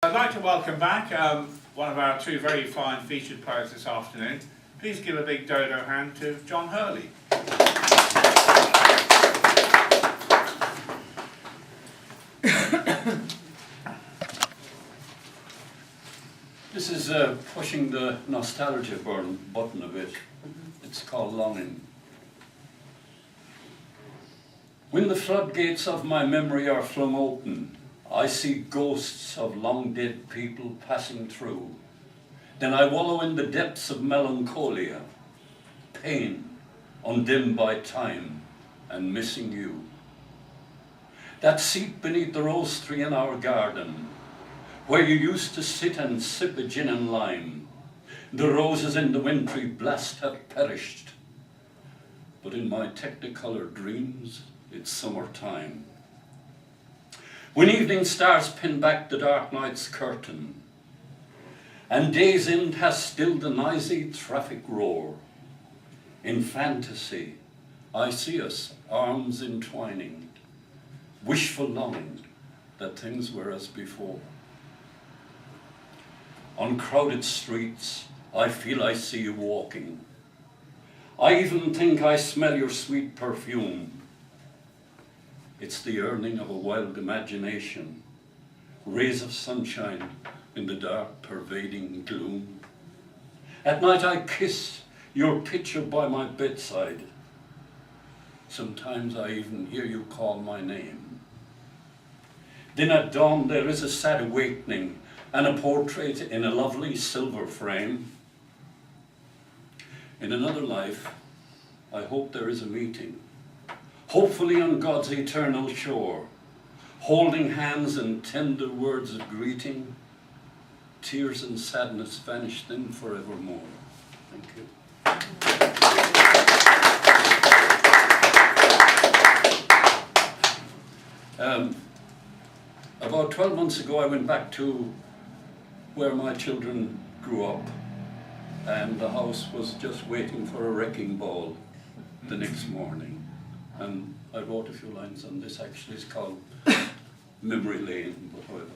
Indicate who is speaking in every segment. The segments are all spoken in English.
Speaker 1: I'd like to welcome back one of our two very fine featured poets this afternoon. Please give a big Dodo hand to John Hurley.
Speaker 2: This is pushing the nostalgia button a bit. It's called Longing. When the floodgates of my memory are flung open, I see ghosts of long dead people passing through. Then I wallow in the depths of melancholia, pain undimmed by time and missing you. That seat beneath the rose tree in our garden, where you used to sit and sip a gin and lime. The roses in the wintry blast have perished, but in my technicolor dreams it's summertime. When evening stars pin back the dark night's curtain, and day's end has stilled the noisy traffic roar, in fantasy I see us, arms entwining, wishful longing that things were as before. On crowded streets, I feel I see you walking. I even think I smell your sweet perfume. It's the yearning of a wild imagination, rays of sunshine in the dark pervading gloom. At night I kiss your picture by my bedside. Sometimes I even hear you call my name. Then at dawn there is a sad awakening and a portrait in a lovely silver frame. In another life, I hope there is a meeting, hopefully on God's eternal shore, holding hands in tender words of greeting. Tears and sadness vanish then forevermore. Thank you. About 12 months ago I went back to where my children grew up, and the house was just waiting for a wrecking ball the next morning. And I wrote a few lines on this. Actually it's called Memory Lane, but however.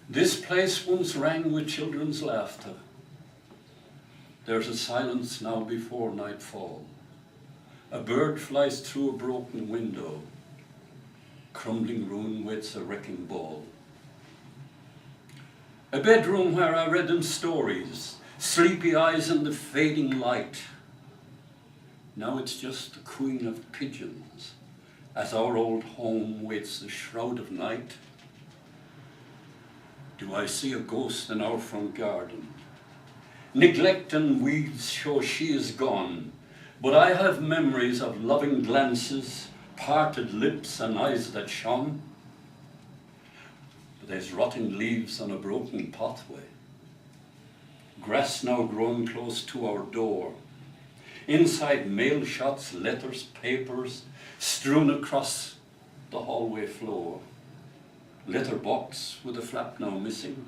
Speaker 2: This place once rang with children's laughter. There's a silence now before nightfall. A bird flies through a broken window. Crumbling ruin waits a wrecking ball. A bedroom where I read them stories, sleepy eyes in the fading light. Now it's just the queen of pigeons as our old home waits the shroud of night. Do I see a ghost in our front garden? Neglect and weeds show she is gone, but I have memories of loving glances, parted lips and eyes that shone. But there's rotting leaves on a broken pathway, grass now growing close to our door. Inside, mail shots, letters, papers strewn across the hallway floor. Letterbox with a flap now missing.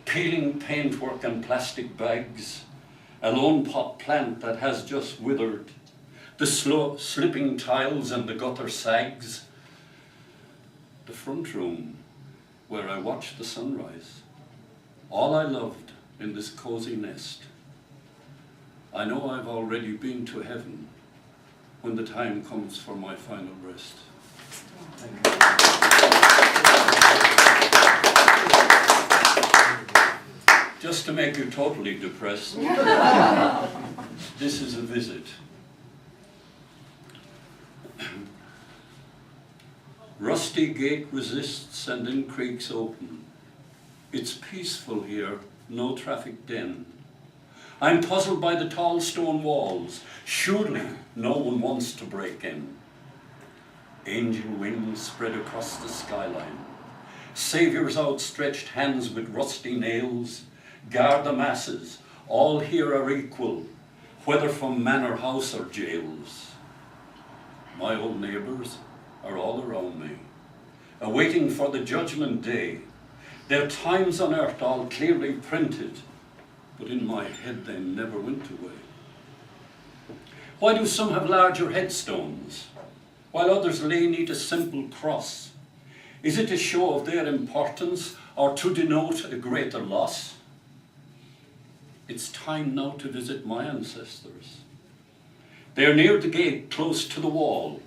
Speaker 2: Peeling paintwork and plastic bags. A lone pot plant that has just withered. The slow slipping tiles and the gutter sags. The front room where I watched the sunrise. All I loved in this cozy nest. I know I've already been to heaven when the time comes for my final rest. Thank you. Just to make you totally depressed, this is a visit. Rusty gate resists and in creaks open. It's peaceful here, no traffic den. I'm puzzled by the tall stone walls. Surely no one wants to break in. Angel wings spread across the skyline. Savior's outstretched hands with rusty nails guard the masses. All here are equal, whether from manor house or jails. My old neighbours are all around me, awaiting for the judgment day. Their times on earth all clearly printed, but in my head they never went away. Why do some have larger headstones, while others lay neath a simple cross? Is it a show of their importance or to denote a greater loss? It's time now to visit my ancestors. They are near the gate, close to the wall.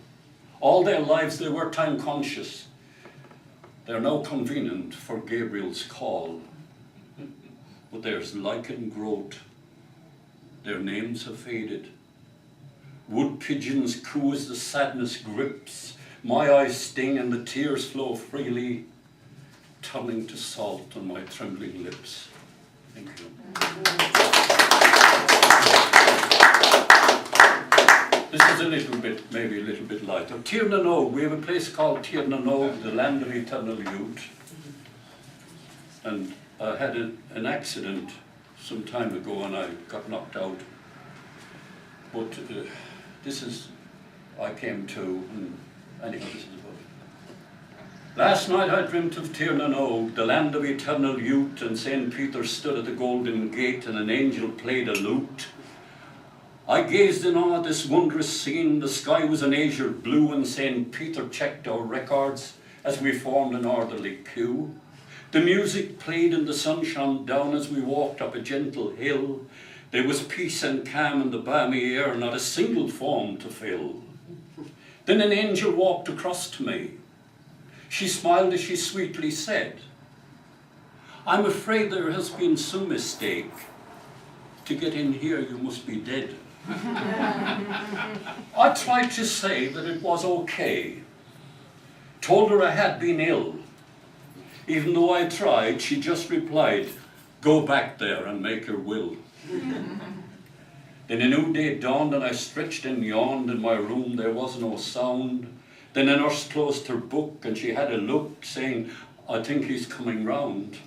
Speaker 2: All their lives they were time conscious. They are now convenient for Gabriel's call. But there's lichen growth. Their names have faded. Wood pigeons coo as the sadness grips. My eyes sting and the tears flow freely, turning to salt on my trembling lips. Thank you. This is a little bit, maybe a little bit lighter. Tirnanog, we have a place called Tirnanog, the land of eternal youth. And I had an accident some time ago and I got knocked out. But this is, I came to, and anyhow, this is about it. Last night I dreamt of Tirnanog, the land of eternal youth, and St. Peter stood at the golden gate and an angel played a lute. I gazed in awe at this wondrous scene. The sky was an azure blue and St. Peter checked our records as we formed an orderly queue. The music played and the sun shone down as we walked up a gentle hill. There was peace and calm in the balmy air, not a single form to fill. Then an angel walked across to me. She smiled as she sweetly said, "I'm afraid there has been some mistake. To get in here you must be dead." I tried to say that it was okay. Told her I had been ill. Even though I tried, she just replied, "Go back there and make your will." Then a new day dawned and I stretched and yawned. In my room there was no sound. Then a nurse closed her book and she had a look saying, "I think he's coming round."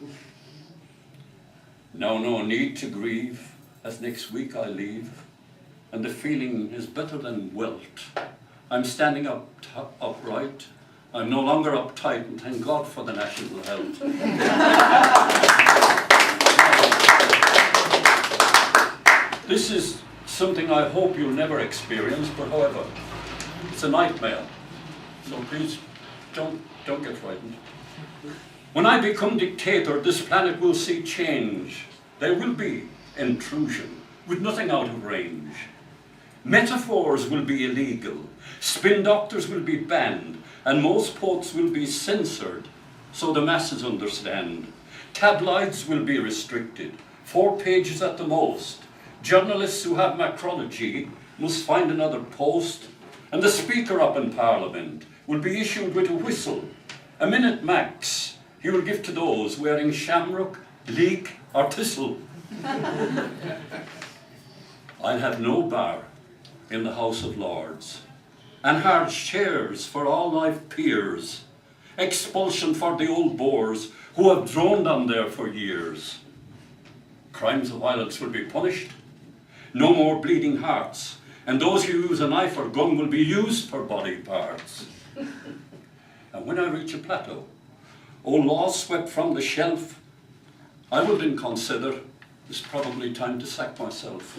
Speaker 2: Now no need to grieve, as next week I leave. And the feeling is better than wealth. I'm standing upright. I'm no longer uptight, and thank God for the national health. This is something I hope you'll never experience, but however, it's a nightmare. So please, don't get frightened. When I become dictator, this planet will see change. There will be intrusion, with nothing out of range. Metaphors will be illegal, spin doctors will be banned, and most poets will be censored, so the masses understand. Tabloids will be restricted, 4 pages at the most. Journalists who have macrology must find another post, and the speaker up in Parliament will be issued with a whistle. A minute max he will give to those wearing shamrock, leek or thistle. I'll have no bar in the House of Lords, and hard chairs for all life peers, expulsion for the old bores who have droned on there for years. Crimes of violence will be punished, no more bleeding hearts, and those who use a knife or gun will be used for body parts. And when I reach a plateau, old laws swept from the shelf, I will then consider it's probably time to sack myself.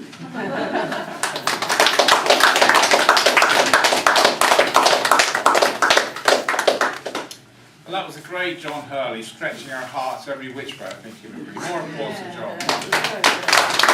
Speaker 1: Well, that was a great John Hurley, stretching our hearts every which way, I think he would be. More applause to John.